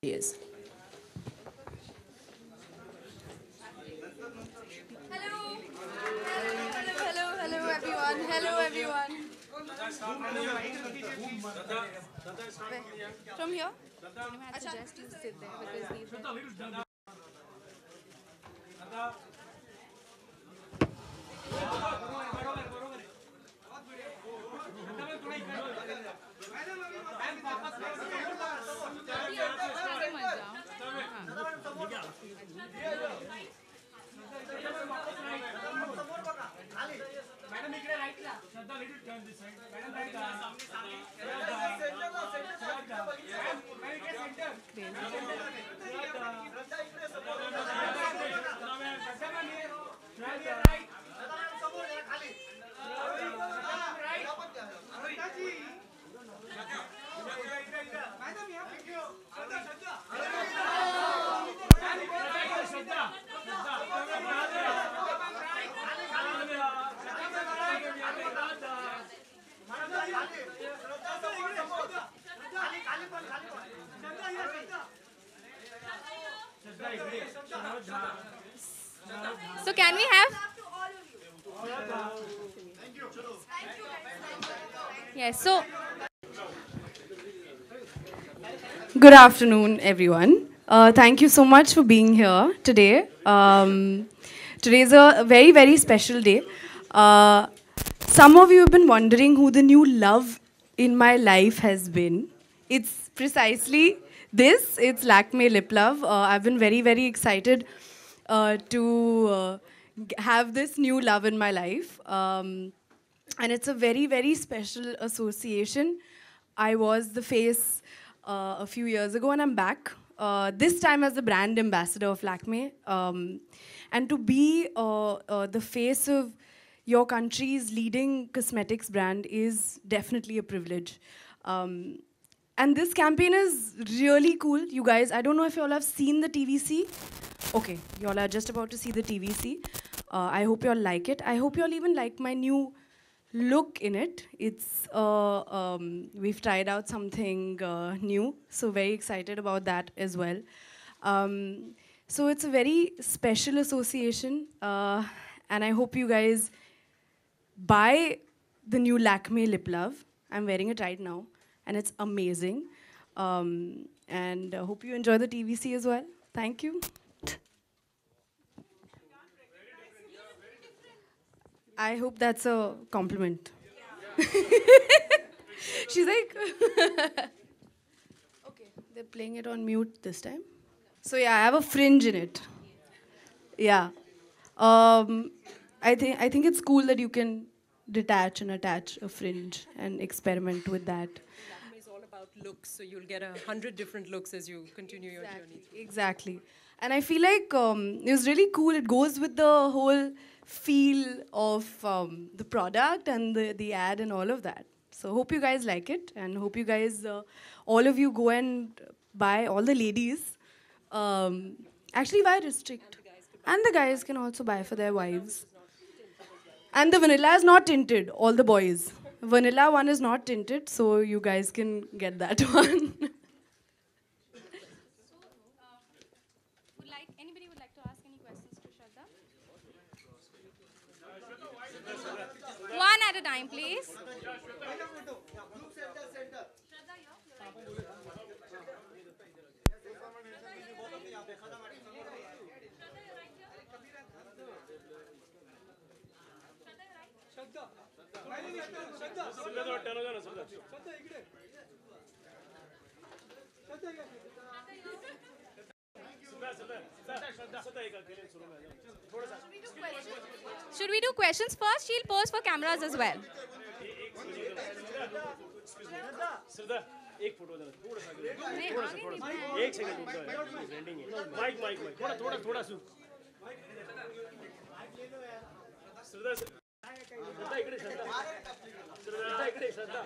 Yes. Hello. Hello, everyone. Hello, everyone. From here? I'd suggest you sit there because these are चले मत जाओ So can we have? Yes. So Good afternoon, everyone. Thank you so much for being here today. Today is a very, very special day. Uh, some of you have been wondering who the new love in my life has been. It's precisely this. It's Lakme Lip Love. I've been very, very excited to have this new love in my life. And it's a very, very special association. I was the face a few years ago, and I'm back. This time as the brand ambassador of Lakme. And to be the face of your country's leading cosmetics brand is definitely a privilege. And this campaign is really cool, you guys. I don't know if you all have seen the TVC. Okay, you all are just about to see the TVC. I hope you all like it. I hope you all even like my new look in it. We've tried out something new, so very excited about that as well. So it's a very special association, and I hope you guys buy the new Lakme Lip Love. I'm wearing it right now, and it's amazing. And hope you enjoy the TVC as well. Thank you. I hope that's a compliment. She's like, okay, they're playing it on mute this time. So yeah, I have a fringe in it. Yeah. Um, I think it's cool that you can detach and attach a fringe and experiment with that. Lakme is all about looks, so you'll get 100 different looks as you continue your journey. Exactly. And I feel like it was really cool. It goes with the whole feel of the product and the ad and all of that. So hope you guys like it, and hope you guys, all of you, go and buy, all the ladies. Um, Actually, why restrict? And the guys can also buy for their wives. And the vanilla is not tinted, all the boys. Vanilla one is not tinted, so you guys can get that one. anybody would like to ask any questions to Shraddha? One at a time, please. Should we do questions first? She'll pose for cameras as well. श्रद्धा एक photo जरा थोड़ा सा नहीं, थोड़ा सा आगे थोड़ा नहीं, सा एक सेकंड रुक जाओ ट्रेंडिंग है माइक माइक माइक थोड़ा थोड़ा थोड़ा सा श्रद्धा श्रद्धा इकडे श्रद्धा श्रद्धा इकडे श्रद्धा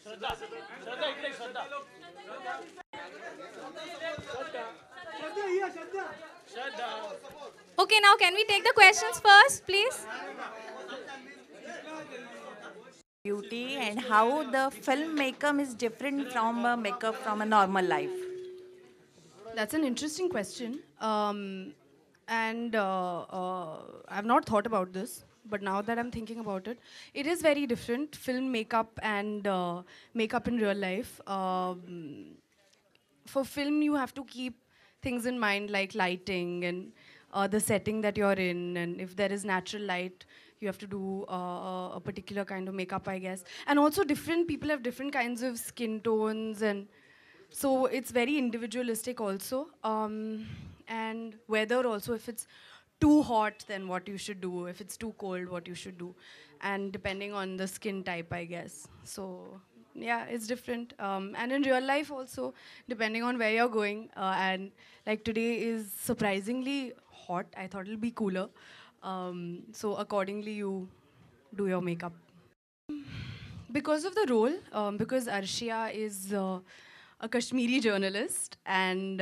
श्रद्धा श्रद्धा इकडे श्रद्धा श्रद्धा Okay, now can we take the questions first, please? Beauty and how the film makeup is different from a makeup from a normal life. That's an interesting question. And I've not thought about this, but now that I'm thinking about it, it is very different. Film makeup and makeup in real life. For film, you have to keep things in mind like lighting and the setting that you're in, and if there is natural light, you have to do a particular kind of makeup, I guess. And also, different people have different kinds of skin tones, and so it's very individualistic also. And weather also, if it's too hot, then what you should do. If it's too cold, what you should do. And depending on the skin type, I guess. So yeah, it's different. And in real life also, depending on where you're going. And like today is surprisingly hot. I thought it'll be cooler. So accordingly, you do your makeup. Because of the role, because Arshia is a Kashmiri journalist, and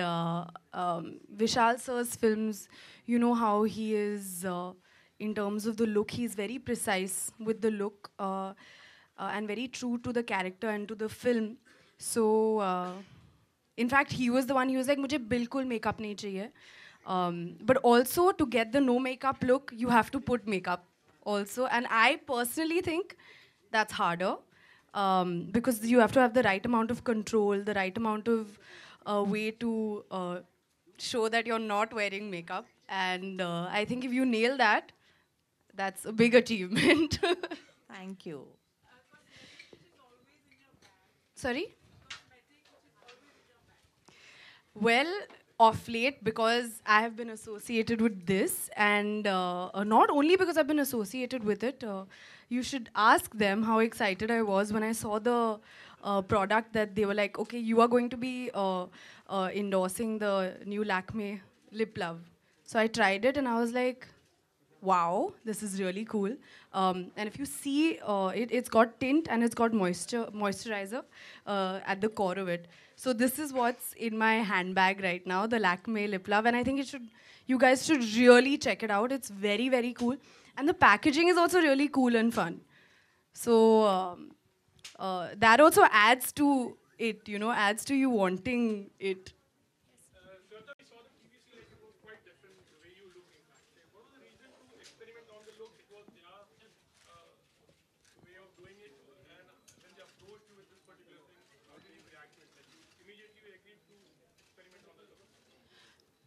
Vishal sir's films, you know how he is in terms of the look. He's very precise with the look and very true to the character and to the film. So, in fact, he was the one. He was like, "मुझे बिल्कुल makeup नहीं चाहिए." But also to get the no makeup look, you have to put makeup also. And I personally think that's harder because you have to have the right amount of control, the right amount of way to show that you're not wearing makeup. And I think if you nail that, that's a big achievement. Thank you. Sorry? Well, of late, because I have been associated with this, and not only because I've been associated with it, you should ask them how excited I was when I saw the product that they were like, okay, you are going to be endorsing the new Lakme Lip Love. So I tried it and I was like, wow, this is really cool. And if you see, it's got tint and it's got moisturizer at the core of it. So this is what's in my handbag right now, the Lakme Lip Love. And I think you guys should really check it out. It's very, very cool. And the packaging is also really cool and fun. So that also adds to it, adds to you wanting it. Shweta, we saw that previously like, it was quite different the way you look in fact. Like, what was the reason to experiment on the look? It was their way of doing it, and when they approached you with this particular thing, how did you react to it? Like you immediately agreed to experiment on the look?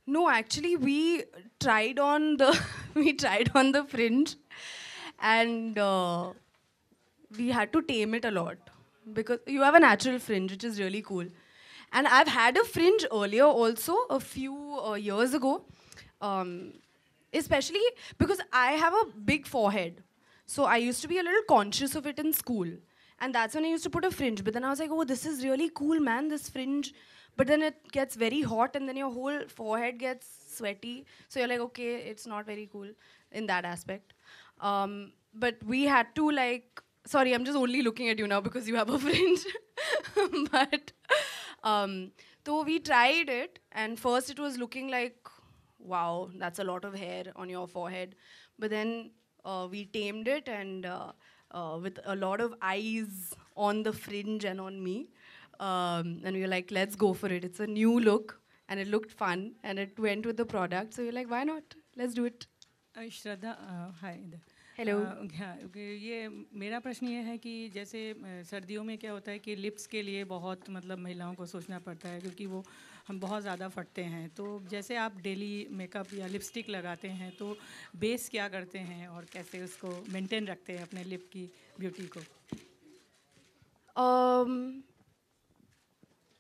No, actually, we tried on the we tried on the fringe, and we had to tame it a lot because you have a natural fringe, which is really cool. And I've had a fringe earlier also, a few years ago, especially because I have a big forehead. So I used to be a little conscious of it in school. And that's when I used to put a fringe. But then I was like, oh, this is really cool, man, this fringe. But then it gets very hot and then your whole forehead gets sweaty. So you're like, okay, it's not very cool in that aspect. But we had to like, sorry, I'm just only looking at you now because you have a fringe. But so we tried it, and first it was looking like, wow, that's a lot of hair on your forehead. But then we tamed it, and with a lot of eyes on the fringe and on me. And we were like, let's go for it. It's a new look, and it looked fun, and it went with the product. So we're like, why not? Let's do it. Shraddha hi Hello. हाँ ये मेरा प्रश्न ये है कि जैसे सर्दियों में क्या होता है कि लिप्स के लिए बहुत मतलब महिलाओं को सोचना पड़ता है क्योंकि वो हम बहुत ज़्यादा फटते हैं तो जैसे आप डेली मेकअप या लिपस्टिक लगाते हैं तो बेस क्या करते हैं और कैसे उसको मेंटेन रखते हैं अपने लिप की ब्यूटी को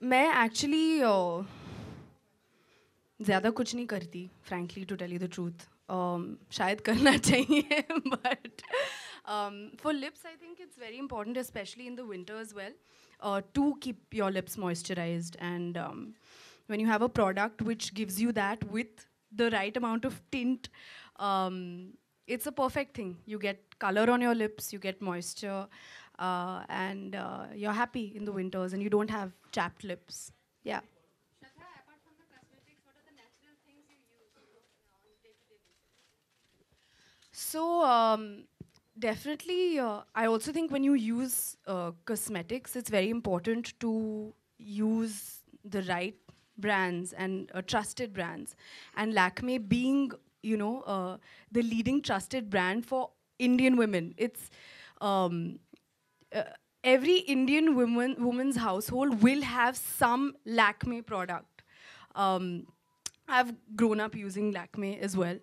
मैं एक्चुअली ज़्यादा कुछ नहीं करती frankly to tell you the truth शायद करना चाहिए but for lips I think it's very important especially in the winter as well to keep your lips moisturized and when you have a product which gives you that with the right amount of tint it's a perfect thing. You get color on your lips, you get moisture and you're happy in the winters and you don't have chapped lips. Yeah. So definitely, I also think when you use cosmetics, it's very important to use the right brands and trusted brands, and Lakme being, the leading trusted brand for Indian women. It's uh, every Indian woman's household will have some Lakme product. I've grown up using Lakme as well.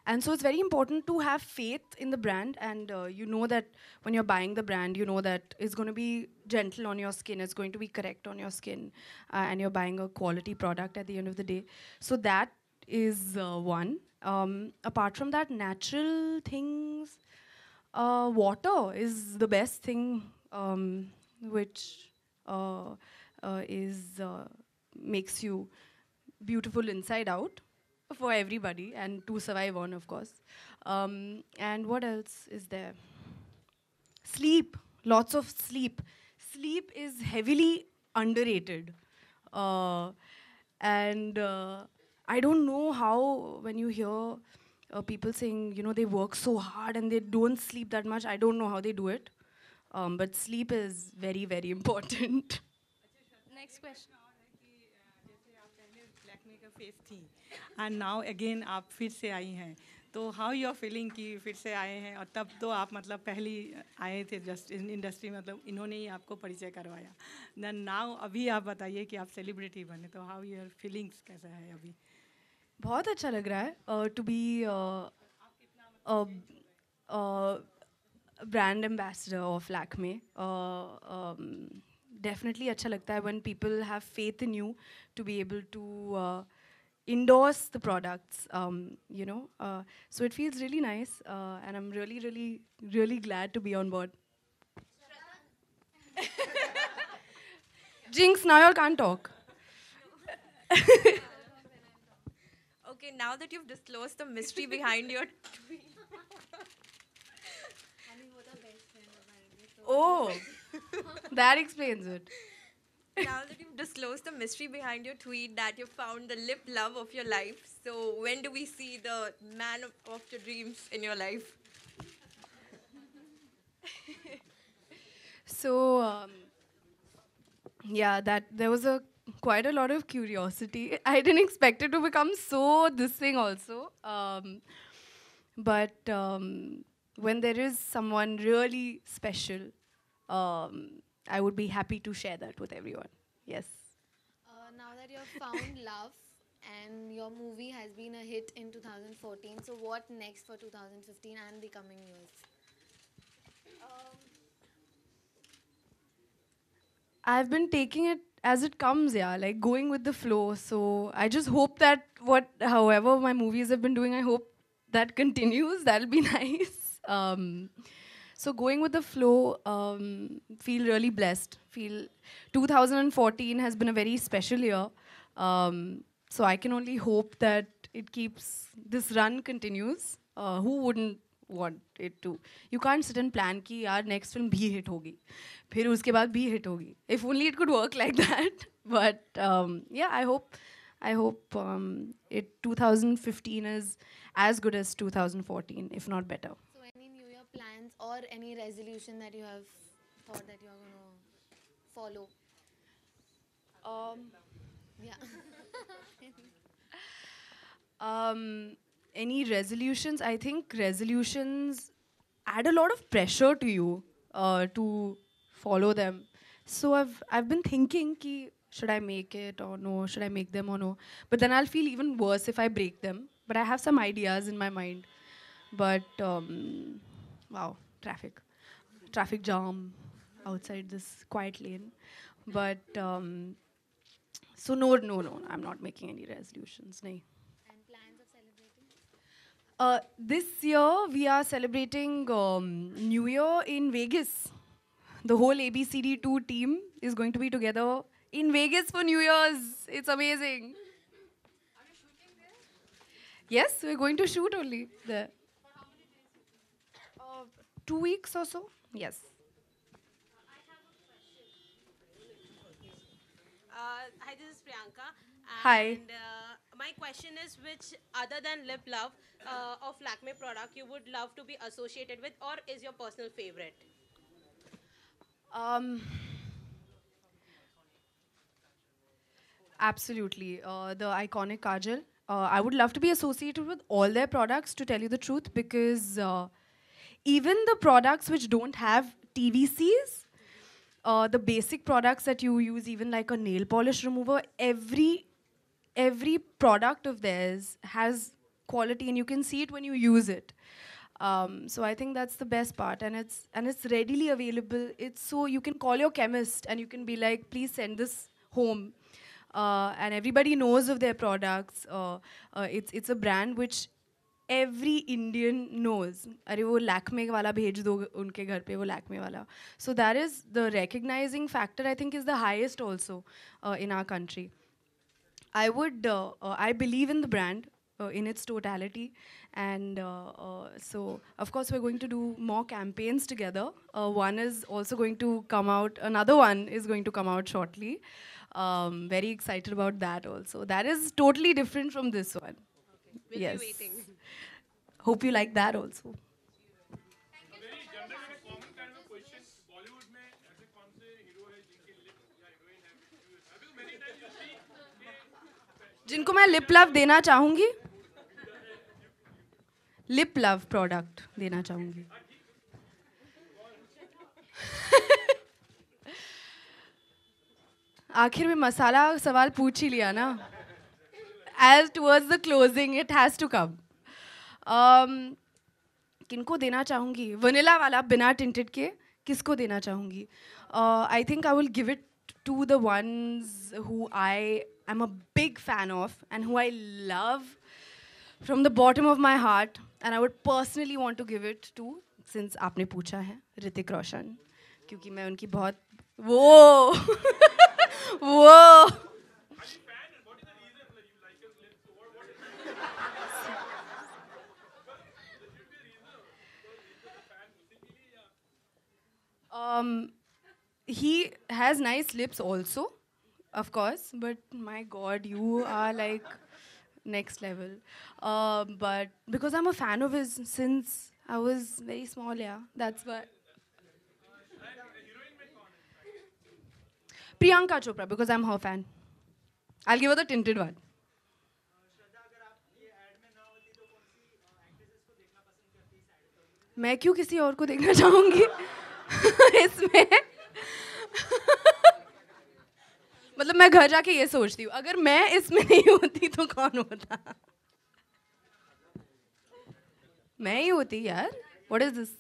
And so it's very important to have faith in the brand, and you know that when you're buying the brand, you know that it's going to be gentle on your skin, it's going to be correct on your skin, and you're buying a quality product at the end of the day. So that is one. Apart from that, natural things, water is the best thing, which makes you beautiful inside out for everybody and to survive on, of course. And what else is there? Sleep, lots of sleep. Sleep is heavily underrated. And I don't know how, when you hear people saying, they work so hard and they don't sleep that much, I don't know how they do it. But sleep is very, very important. Next question. जैसे आप पहले लैक्मे का face थी and now again आप फिर से आई हैं, तो हाउ यू आर फीलिंग कि फिर से आए हैं? और तब तो आप मतलब पहली आए थे जस्ट इन इंडस्ट्री, मतलब इन्होंने ही आपको परिचय करवाया। देन नाउ अभी आप बताइए कि आप सेलिब्रिटी बने, तो हाउ योर फीलिंग्स कैसा है अभी? बहुत अच्छा लग रहा है to be brand ambassador of Lakme. Definitely अच्छा लगता है when people have faith in you to be able to endorse the products, so it feels really nice, and I'm really, really, really glad to be on board. Jinx, now you can't talk. Okay, now that you've disclosed the mystery behind your tweet. Oh, that explains it. Now that you've disclosed the mystery behind your tweet that you found the lip love of your life, so when do we see the man of your dreams in your life? So, yeah, that there was quite a lot of curiosity. I didn't expect it to become so this thing also. But when there is someone really special, I would be happy to share that with everyone. Yes. Now that you have found love and your movie has been a hit in 2014, so what next for 2015 and the coming years? I've been taking it as it comes, yeah, like going with the flow. So I just hope that however my movies have been doing, I hope that continues. That'll be nice. So going with the flow, feel really blessed. Feel 2014 has been a very special year. So I can only hope that this run continues. Who wouldn't want it to? You can't sit and plan कि यार next film भी hit होगी, फिर उसके बाद भी hit होगी. If only it could work like that. But yeah, I hope 2015 is as good as 2014, if not better. So any New Year plans or any resolution that you have thought that you are going to follow? Yeah. Any resolutions? I think resolutions add a lot of pressure to you to follow them. So I've been thinking ki should I make it or no? Should I make them or no? But then I'll feel even worse if I break them. But I have some ideas in my mind. But wow, traffic jam outside this quiet lane. But so no, I'm not making any resolutions. Nahi. And plans of celebrating? This year we are celebrating New Year in Vegas. The whole ABCD2 team is going to be together in Vegas for New Year's. It's amazing. Are you shooting there? Yes, we're going to shoot only there. For how many days? 2 weeks or so. Yes. Hi, this is Priyanka. Hi. And my question is, which other than lip love of Lakme product you would love to be associated with, or is your personal favorite? Absolutely. The iconic Kajal. I would love to be associated with all their products, to tell you the truth, because even the products which don't have TVCs, the basic products that you use, even like a nail polish remover, every product of theirs has quality, and you can see it when you use it. So I think that's the best part, and it's readily available. It's so you can call your chemist and you can be like, please send this home, and everybody knows of their products. It's a brand which every Indian knows. अरे वो Lakme वाला भेज दो उनके घर पे वो Lakme वाला. So that is the recognizing factor. I think is the highest also in our country. I believe in the brand in its totality, and so of course we're going to do more campaigns together. One is also going to come out, another one is going to come out shortly. Very excited about that also. That is totally different from this one. We'll Yes. be waiting. Hope you like that also. A very general and a common kind of question. Bollywood में ऐसे कौन से hero है जिनके lip या heroine है? Because many times you see कि जिनको मैं लिप लव देना चाहूंगी, लिप लव प्रोडक्ट देना चाहूंगी. आखिर में मसाला सवाल पूछ ही लिया ना. As towards the closing, it has to come. किनको देना चाहूंगी? वनीला वाला बिना tinted के किसको देना चाहूंगी? I think I will give it to the ones who I am a big fan of and who I love from the bottom of my heart, and I would personally want to give it to, since आपने पूछा है, ऋतिक रोशन, क्योंकि मैं उनकी बहुत वो वो he has nice lips also, of course, but my God, you are like next level. But because I'm a fan of his since I was very small, yeah, that's why. Priyanka Chopra, because I'm her fan. I'll give her the tinted one. मैं क्यों किसी और को देखना चाहूंगी इसमें. मतलब मैं घर जाके ये सोचती हूँ, अगर मैं इसमें नहीं होती तो कौन होता. मैं ही होती यार. What is this?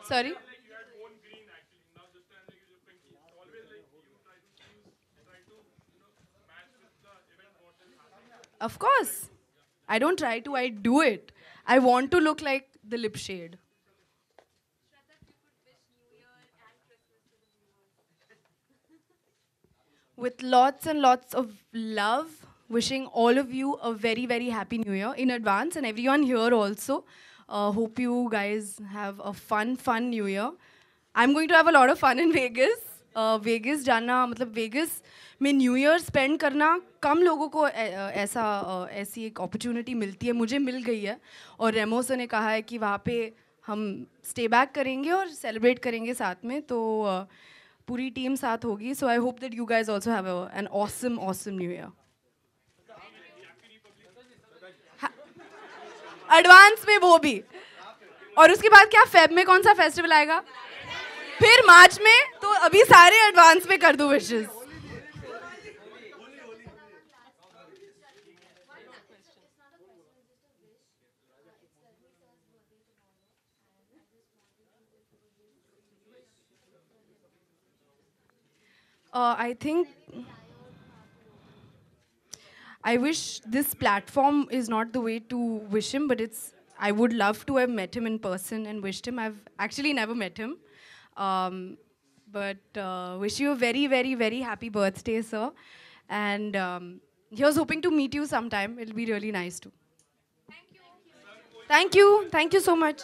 Sorry. Of course. I don't try to, I do it. I want to look like the lip shade. With lots and lots of love, wishing all of you a very, very happy new year in advance, and everyone here also. Hope you guys have a fun new year. I'm going to have a lot of fun in Vegas. Vegas जाना, मतलब Vegas में new year spend करना कम लोगों को ऐसी एक opportunity मिलती है. मुझे मिल गई है, और रेमो सर ने कहा है कि वहाँ पे हम स्टे बैक करेंगे और सेलिब्रेट करेंगे साथ में. तो पूरी टीम साथ होगी. So I hope that you guys also have an awesome new year. Advance में वो भी. और उसके बाद क्या फेब में कौन सा फेस्टिवल आएगा, फिर मार्च में, तो अभी सारे एडवांस में कर दो wishes. I think I wish this platform is not the way to wish him, but I would love to have met him in person and wished him. I've actually never met him. But wish you a very, very, very happy birthday, sir. And he was hoping to meet you sometime. It'll be really nice too. Thank you. Thank you so much.